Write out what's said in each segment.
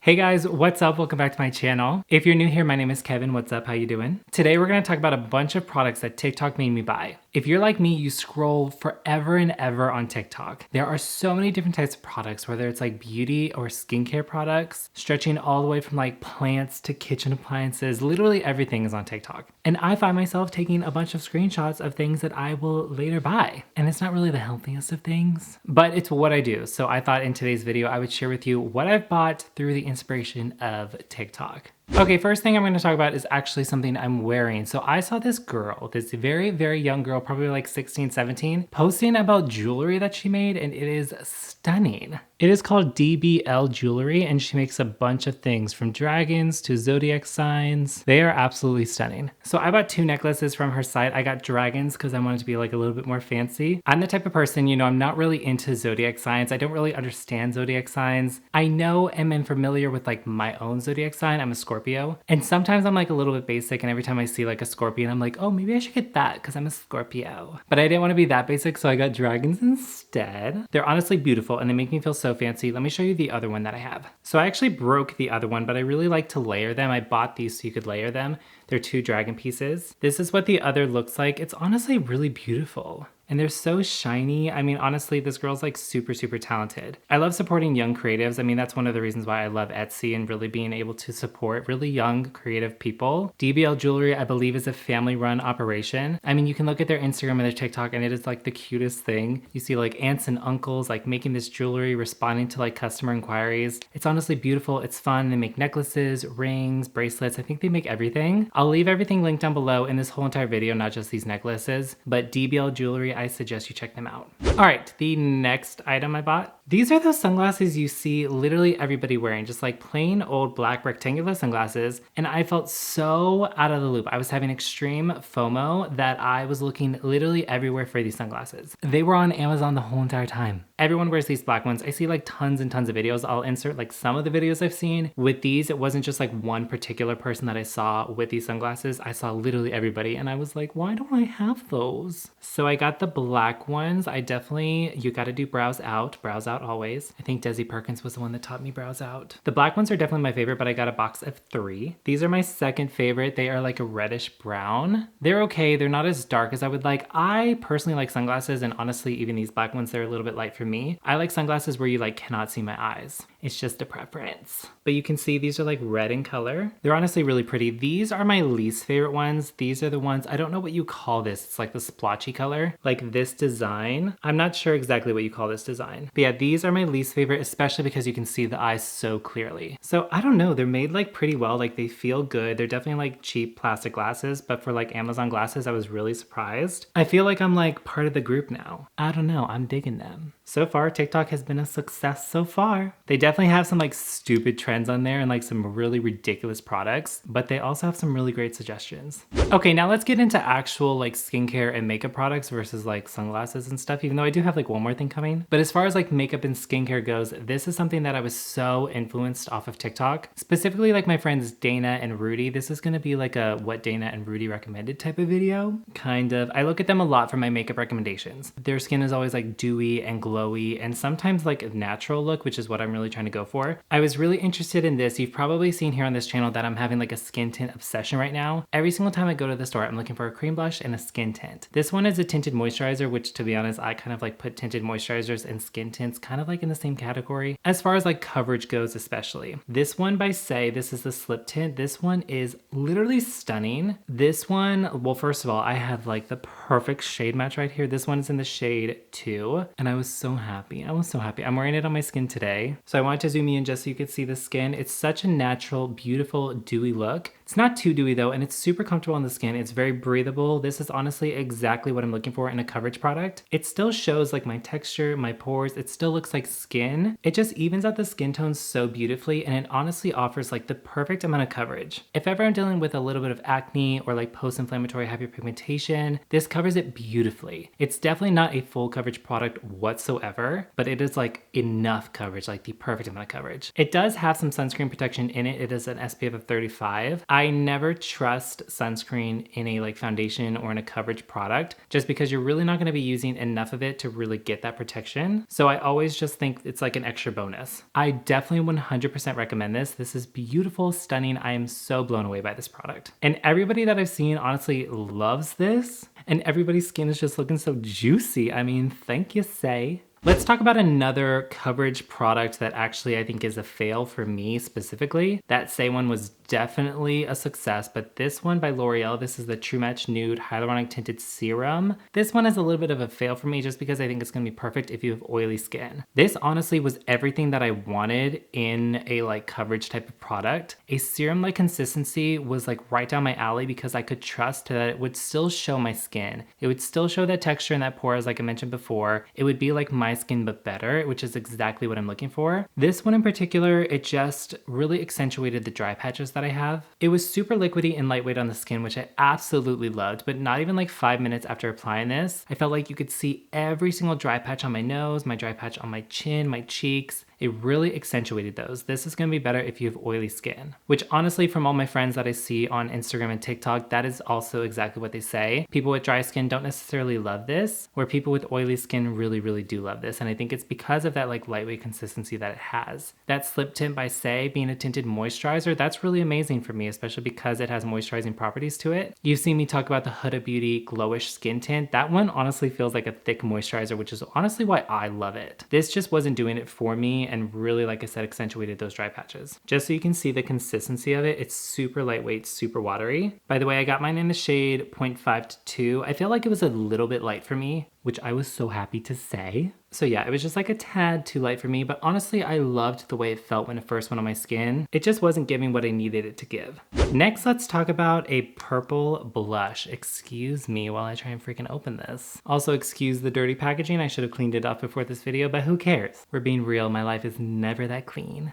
Hey guys, what's up? Welcome back to my channel. If you're new here, my name is Kevin. What's up? How you doing? Today we're gonna talk about a bunch of products that TikTok made me buy. If you're like me, you scroll forever and ever on TikTok. There are so many different types of products, whether it's like beauty or skincare products, stretching all the way from like plants to kitchen appliances. Literally everything is on TikTok. And I find myself taking a bunch of screenshots of things that I will later buy. And it's not really the healthiest of things, but it's what I do. So I thought in today's video, I would share with you what I've bought through the inspiration of TikTok. Okay, first thing I'm going to talk about is actually something I'm wearing. So I saw this girl, this very, very young girl, probably like 16, 17, posting about jewelry that she made, and it is stunning. It is called DBL Jewelry, and she makes a bunch of things from dragons to zodiac signs. They are absolutely stunning. So I bought two necklaces from her site. I got dragons because I wanted to be like a little bit more fancy. I'm the type of person, you know, I'm not really into zodiac signs. I don't really understand zodiac signs. I know and am familiar with like my own zodiac sign. I'm a Scorpio. And sometimes I'm like a little bit basic, and every time I see like a scorpion, I'm like, oh, maybe I should get that because I'm a Scorpio. But I didn't want to be that basic, so I got dragons instead. They're honestly beautiful and they make me feel so fancy. Let me show you the other one that I have. So I actually broke the other one, but I really like to layer them. I bought these so you could layer them. They're two dragon pieces. This is what the other looks like. It's honestly really beautiful. And they're so shiny. I mean, honestly, this girl's like super, super talented. I love supporting young creatives. I mean, that's one of the reasons why I love Etsy and really being able to support really young creative people. DBL Jewelry, I believe, is a family-run operation. I mean, you can look at their Instagram and their TikTok, and it is like the cutest thing. You see like aunts and uncles like making this jewelry, responding to like customer inquiries. It's honestly beautiful. It's fun. They make necklaces, rings, bracelets. I think they make everything. I'll leave everything linked down below in this whole entire video, not just these necklaces, but DBL Jewelry, I suggest you check them out. All right, the next item I bought. These are those sunglasses you see literally everybody wearing, just like plain old black rectangular sunglasses. And I felt so out of the loop. I was having extreme FOMO that I was looking literally everywhere for these sunglasses. They were on Amazon the whole entire time. Everyone wears these black ones. I see like tons and tons of videos. I'll insert like some of the videos I've seen with these. It wasn't just like one particular person that I saw with these sunglasses. I saw literally everybody, and I was like, why don't I have those? So I got the black ones. I definitely, you gotta do brows out always. I think Desi Perkins was the one that taught me brows out. The black ones are definitely my favorite, but I got a box of 3. These are my second favorite. They are like a reddish brown. They're okay. They're not as dark as I would like. I personally like sunglasses, and honestly, even these black ones, they're a little bit light for me. I like sunglasses where you like cannot see my eyes. It's just a preference. But you can see these are like red in color. They're honestly really pretty. These are my least favorite ones. These are the ones, I don't know what you call this. It's like the splotchy color, like this design. I'm not sure exactly what you call this design. But yeah, these are my least favorite, especially because you can see the eyes so clearly. So I don't know, they're made like pretty well. Like they feel good. They're definitely like cheap plastic glasses, but for like Amazon glasses, I was really surprised. I feel like I'm like part of the group now. I don't know, I'm digging them. So far, TikTok has been a success so far. They definitely have some like stupid trends on there and like some really ridiculous products, but they also have some really great suggestions. Okay, now let's get into actual like skincare and makeup products versus like sunglasses and stuff, even though I do have like one more thing coming. But as far as like makeup and skincare goes, this is something that I was so influenced off of TikTok, specifically like my friends Dana and Rudy. This is gonna be like a what Dana and Rudy recommended type of video, kind of. I look at them a lot for my makeup recommendations. Their skin is always like dewy and glowy, and sometimes like a natural look, which is what I'm really trying to go for. I was really interested in this. You've probably seen here on this channel that I'm having like a skin tint obsession right now. Every single time I go to the store, I'm looking for a cream blush and a skin tint. This one is a tinted moisturizer, which to be honest, I kind of like put tinted moisturizers and skin tints kind of like in the same category as far as like coverage goes, especially. This one by Say, this is the slip tint. This one is literally stunning. This one, well, first of all, I have like the perfect shade match right here. This one is in the shade 2, and I was so happy. I was so happy. I'm wearing it on my skin today. So I wanted to zoom in just so you could see the skin. It's such a natural, beautiful, dewy look. It's not too dewy though, and it's super comfortable on the skin. It's very breathable. This is honestly exactly what I'm looking for in a coverage product. It still shows like my texture, my pores. It still looks like skin. It just evens out the skin tones so beautifully, and it honestly offers like the perfect amount of coverage. If ever I'm dealing with a little bit of acne or like post-inflammatory hyperpigmentation, this covers it beautifully. It's definitely not a full coverage product whatsoever, but it is like enough coverage, like the perfect amount of coverage. It does have some sunscreen protection in it. It is an SPF of 35. I never trust sunscreen in a like foundation or in a coverage product just because you're really not going to be using enough of it to really get that protection. So I always just think it's like an extra bonus. I definitely 100% recommend this. This is beautiful, stunning. I am so blown away by this product. And everybody that I've seen honestly loves this. And everybody's skin is just looking so juicy. I mean, thank you, Say. Let's talk about another coverage product that actually I think is a fail for me specifically. That Say one was definitely a success, but this one by L'Oreal, this is the True Match Nude Hyaluronic Tinted Serum. This one is a little bit of a fail for me just because I think it's gonna be perfect if you have oily skin. This honestly was everything that I wanted in a like coverage type of product. A serum-like consistency was like right down my alley because I could trust that it would still show my skin. It would still show that texture and that pores like I mentioned before. It would be like my skin but better, which is exactly what I'm looking for. This one in particular, it just really accentuated the dry patches that I have. It was super liquidy and lightweight on the skin, which I absolutely loved, but not even like 5 minutes after applying this, I felt like you could see every single dry patch on my nose, my dry patch on my chin, my cheeks. It really accentuated those. This is gonna be better if you have oily skin, which honestly from all my friends that I see on Instagram and TikTok, that is also exactly what they say. People with dry skin don't necessarily love this, where people with oily skin really, really do love this. And I think it's because of that like lightweight consistency that it has. That Slip Tint by Say being a tinted moisturizer, that's really amazing for me, especially because it has moisturizing properties to it. You've seen me talk about the Huda Beauty Glowish Skin Tint. That one honestly feels like a thick moisturizer, which is honestly why I love it. This just wasn't doing it for me and really, like I said, accentuated those dry patches. Just so you can see the consistency of it, it's super lightweight, super watery. By the way, I got mine in the shade 0.5 to 2. I feel like it was a little bit light for me, which I was so happy to say. So yeah, it was just like a tad too light for me, but honestly, I loved the way it felt when it first went on my skin. It just wasn't giving what I needed it to give. Next, let's talk about a purple blush. Excuse me while I try and freaking open this. Also, excuse the dirty packaging. I should have cleaned it up before this video, but who cares? We're being real, my life is never that clean.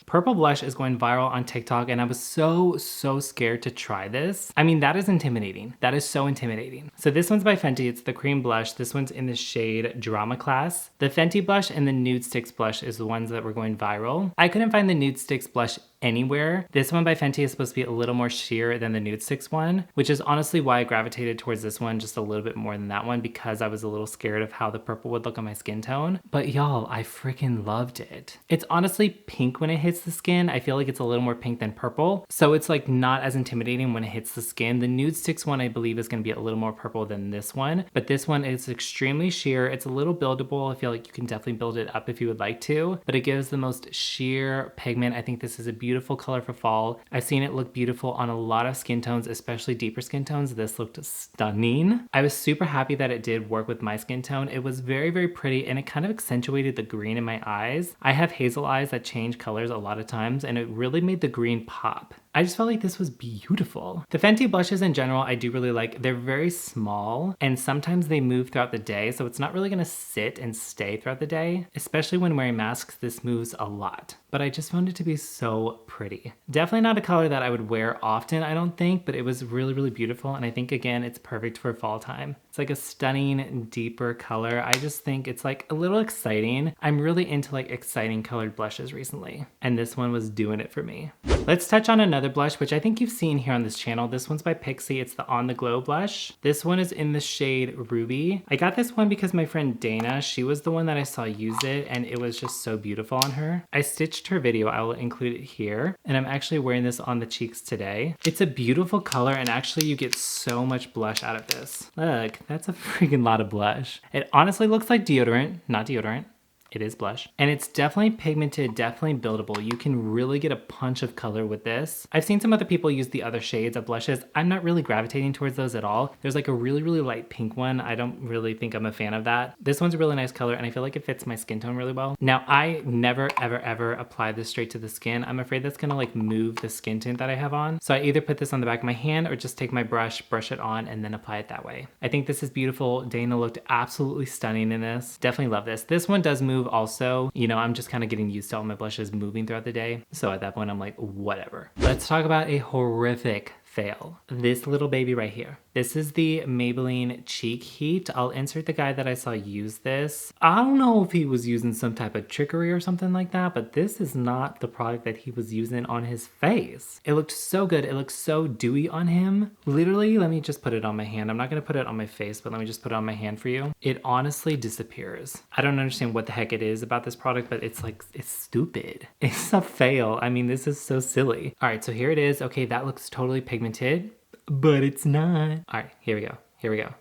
Purple blush is going viral on TikTok and I was so scared to try this. I mean, that is intimidating. That is so intimidating. So this one's by Fenty. It's the cream blush. This one's in the shade Drama Class. The Fenty blush and the Nude Sticks blush is the ones that were going viral. I couldn't find the Nude Sticks blush anywhere. This one by Fenty is supposed to be a little more sheer than the Nude Sticks one, which is honestly why I gravitated towards this one just a little bit more than that one because I was a little scared of how the purple would look on my skin tone. But y'all, I freaking loved it. It's honestly pink when it hits the skin. I feel like it's a little more pink than purple. So it's like not as intimidating when it hits the skin. The Nude Sticks one I believe is gonna be a little more purple than this one, but this one is extremely sheer. It's a little buildable. I feel like you can definitely build it up if you would like to, but it gives the most sheer pigment. I think this is a beautiful color for fall. I've seen it look beautiful on a lot of skin tones, especially deeper skin tones. This looked stunning. I was super happy that it did work with my skin tone. It was very pretty and it kind of accentuated the green in my eyes. I have hazel eyes that change colors a lot of times and it really made the green pop. I just felt like this was beautiful. The Fenty blushes in general, I do really like. They're very small and sometimes they move throughout the day, so it's not really gonna sit and stay throughout the day. Especially when wearing masks, this moves a lot. But I just found it to be so pretty. Definitely not a color that I would wear often, I don't think, but it was really beautiful. And I think, again, it's perfect for fall time. It's like a stunning, deeper color. I just think it's like a little exciting. I'm really into like exciting colored blushes recently. And this one was doing it for me. Let's touch on another blush, which I think you've seen here on this channel. This one's by Pixi. It's the On The Glow blush. This one is in the shade Ruby. I got this one because my friend Dana, she was the one that I saw use it and it was just so beautiful on her. I stitched her video. I will include it here. And I'm actually wearing this on the cheeks today. It's a beautiful color and actually you get so much blush out of this. Look, that's a freaking lot of blush. It honestly looks like deodorant, not deodorant. It is blush. And it's definitely pigmented, definitely buildable. You can really get a punch of color with this. I've seen some other people use the other shades of blushes. I'm not really gravitating towards those at all. There's like a really light pink one. I don't really think I'm a fan of that. This one's a really nice color and I feel like it fits my skin tone really well. Now, I never ever apply this straight to the skin. I'm afraid that's gonna like move the skin tint that I have on. So I either put this on the back of my hand or just take my brush it on and then apply it that way. I think this is beautiful. Dana looked absolutely stunning in this. Definitely love this. This one does move also. You know, I'm just kind of getting used to all my blushes moving throughout the day. So at that point, I'm like, whatever. Let's talk about a horrific fail. This little baby right here. This is the Maybelline Cheek Heat. I'll insert the guy that I saw use this. I don't know if he was using some type of trickery or something like that, but this is not the product that he was using on his face. It looked so good. It looked so dewy on him. Literally, let me just put it on my hand. I'm not gonna put it on my face, but let me just put it on my hand for you. It honestly disappears. I don't understand what the heck it is about this product, but it's like, it's stupid. It's a fail. I mean, this is so silly. All right, so here it is. Okay, that looks totally pigmented, but it's not. All right, here we go. Here we go.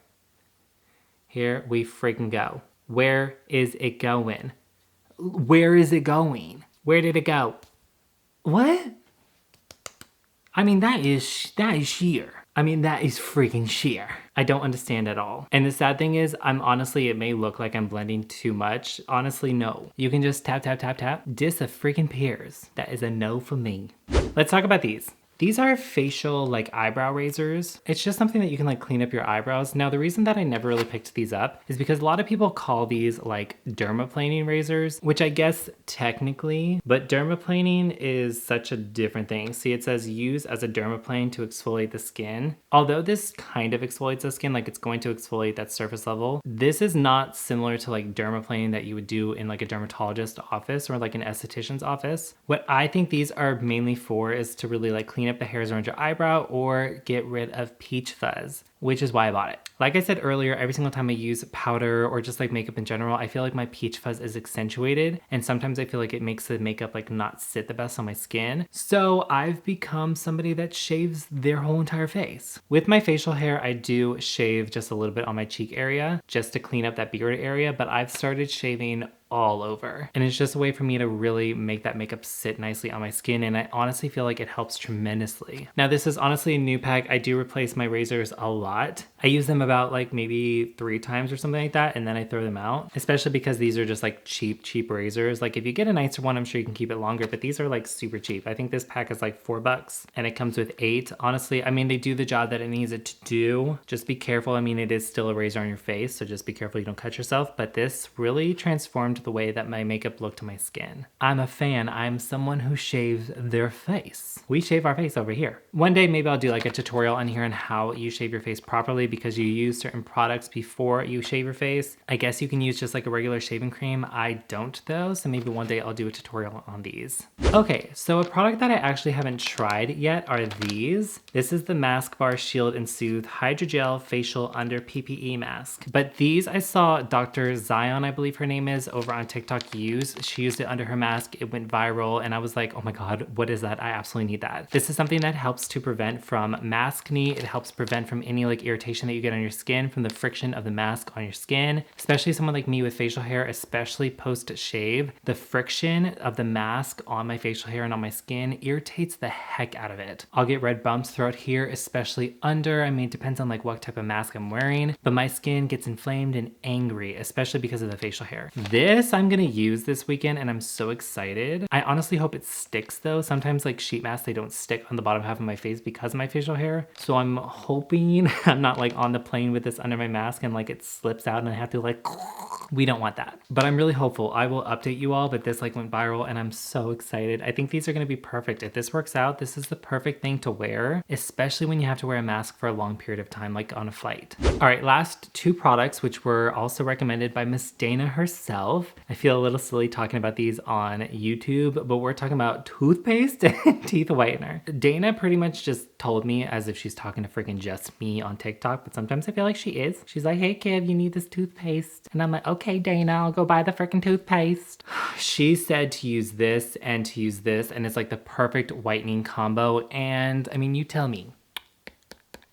Here we freaking go. Where is it going? Where is it going? Where did it go? What? I mean, that is sheer. I mean, that is freaking sheer. I don't understand at all. And the sad thing is, honestly, it may look like I'm blending too much. Honestly, no. You can just tap, tap, tap, tap. Dis a freaking pears. That is a no for me. Let's talk about these. These are facial like eyebrow razors. It's just something that you can like clean up your eyebrows. Now the reason that I never really picked these up is because a lot of people call these like dermaplaning razors, which I guess technically, but dermaplaning is such a different thing. See, it says use as a dermaplane to exfoliate the skin. Although this kind of exfoliates the skin, like it's going to exfoliate that surface level, this is not similar to like dermaplaning that you would do in like a dermatologist office or like an esthetician's office. What I think these are mainly for is to really like clean up the hairs around your eyebrow or get rid of peach fuzz, which is why I bought it. Like I said earlier, every single time I use powder or just like makeup in general, I feel like my peach fuzz is accentuated, and sometimes I feel like it makes the makeup like not sit the best on my skin. So I've become somebody that shaves their whole entire face. With my facial hair, I do shave just a little bit on my cheek area just to clean up that beard area, but I've started shaving all over. And it's just a way for me to really make that makeup sit nicely on my skin, and I honestly feel like it helps tremendously. Now this is honestly a new pack. I do replace my razors a lot. I use them about like maybe 3 times or something like that, and then I throw them out, especially because these are just like cheap razors. Like if you get a nicer one, I'm sure you can keep it longer, but these are like super cheap. I think this pack is like $4 and it comes with 8. Honestly, I mean, they do the job that it needs it to do. Just be careful. I mean, it is still a razor on your face, so just be careful you don't cut yourself, but this really transformed the way that my makeup looked to my skin. I'm a fan. I'm someone who shaves their face. We shave our face over here. One day, maybe I'll do like a tutorial on here on how you shave your face properly, because you use certain products before you shave your face. I guess you can use just like a regular shaving cream. I don't though, so maybe one day I'll do a tutorial on these. Okay, so a product that I actually haven't tried yet are these. This is the Mask Bar Shield and Soothe Hydrogel Facial Under PPE Mask. But these I saw Dr. Zion, I believe her name is, over on TikTok use. She used it under her mask. It went viral and I was like, oh my God, what is that? I absolutely need that. This is something that helps to prevent from maskne. It helps prevent from any like irritation that you get on your skin from the friction of the mask on your skin, especially someone like me with facial hair, especially post shave. The friction of the mask on my facial hair and on my skin irritates the heck out of it. I'll get red bumps throughout here, especially under. I mean, it depends on like what type of mask I'm wearing, but my skin gets inflamed and angry, especially because of the facial hair. This I'm gonna use this weekend and I'm so excited. I honestly hope it sticks though. Sometimes like sheet masks, they don't stick on the bottom half of my face because of my facial hair. So I'm hoping I'm not like on the plane with this under my mask and like it slips out and I have to like, we don't want that. But I'm really hopeful. I will update you all, but this like went viral and I'm so excited. I think these are gonna be perfect. If this works out, this is the perfect thing to wear, especially when you have to wear a mask for a long period of time, like on a flight. All right, last 2 products, which were also recommended by Miss Dana herself. I feel a little silly talking about these on YouTube, but we're talking about toothpaste and teeth whitener. Dana pretty much just told me as if she's talking to freaking just me on TikTok, but sometimes I feel like she is. She's like, hey Kev, you need this toothpaste. And I'm like, okay Dana, I'll go buy the freaking toothpaste. She said to use this and to use this, and it's like the perfect whitening combo. And I mean, you tell me,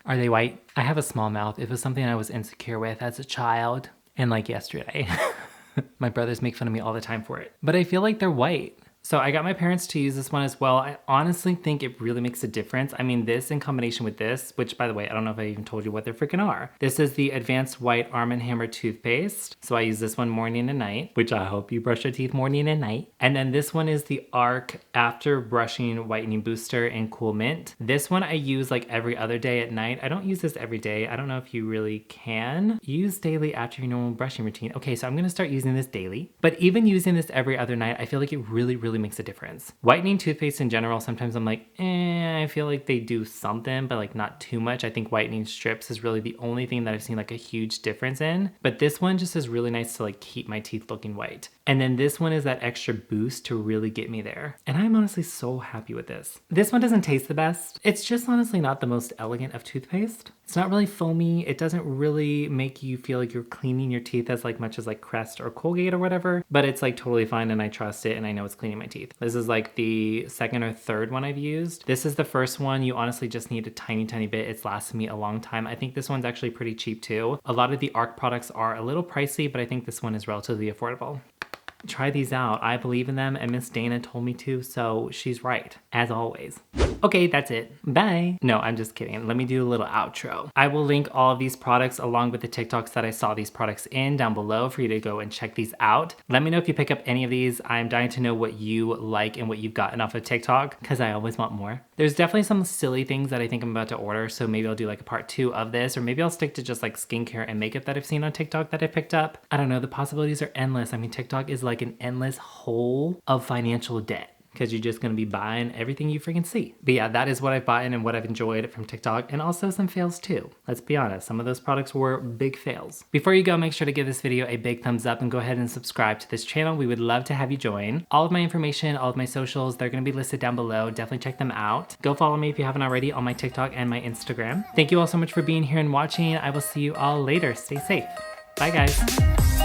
are they white? I have a small mouth. It was something I was insecure with as a child and like yesterday. My brothers make fun of me all the time for it, but I feel like they're white. So I got my parents to use this one as well. I honestly think it really makes a difference. I mean, this in combination with this, which by the way, I don't know if I even told you what they freaking are. This is the Advanced White Arm & Hammer Toothpaste. So I use this one morning and night, which I hope you brush your teeth morning and night. And then this one is the Arc After Brushing Whitening Booster in Cool Mint. This one I use like every other day at night. I don't use this every day. I don't know if you really can use daily after your normal brushing routine. Okay, so I'm gonna start using this daily. But even using this every other night, I feel like it really really makes a difference. Whitening toothpaste in general, sometimes I'm like, I feel like they do something, but like not too much. I think whitening strips is really the only thing that I've seen like a huge difference in. But this one just is really nice to like keep my teeth looking white. And then this one is that extra boost to really get me there. And I'm honestly so happy with this. This one doesn't taste the best. It's just honestly not the most elegant of toothpaste. It's not really foamy. It doesn't really make you feel like you're cleaning your teeth as like much as like Crest or Colgate or whatever, but it's like totally fine and I trust it and I know it's cleaning my teeth. This is like the second or third one I've used. This is the first one. You honestly just need a tiny bit. It's lasted me a long time. I think this one's actually pretty cheap too. A lot of the ARC products are a little pricey, but I think this one is relatively affordable. Try these out. I believe in them and Miss Dana told me to, so she's right, as always. Okay, that's it. Bye. No, I'm just kidding. Let me do a little outro. I will link all of these products along with the TikToks that I saw these products in down below for you to go and check these out. Let me know if you pick up any of these. I'm dying to know what you like and what you've gotten off of TikTok because I always want more. There's definitely some silly things that I think I'm about to order, so maybe I'll do like a part 2 of this, or maybe I'll stick to just like skincare and makeup that I've seen on TikTok that I picked up. I don't know, the possibilities are endless. I mean, TikTok is like an endless hole of financial debt, because you're just gonna be buying everything you freaking see. But yeah, that is what I've bought and what I've enjoyed from TikTok, and also some fails too. Let's be honest, some of those products were big fails. Before you go, make sure to give this video a big thumbs up and go ahead and subscribe to this channel. We would love to have you join. All of my information, all of my socials, they're gonna be listed down below. Definitely check them out. Go follow me if you haven't already on my TikTok and my Instagram. Thank you all so much for being here and watching. I will see you all later. Stay safe. Bye guys.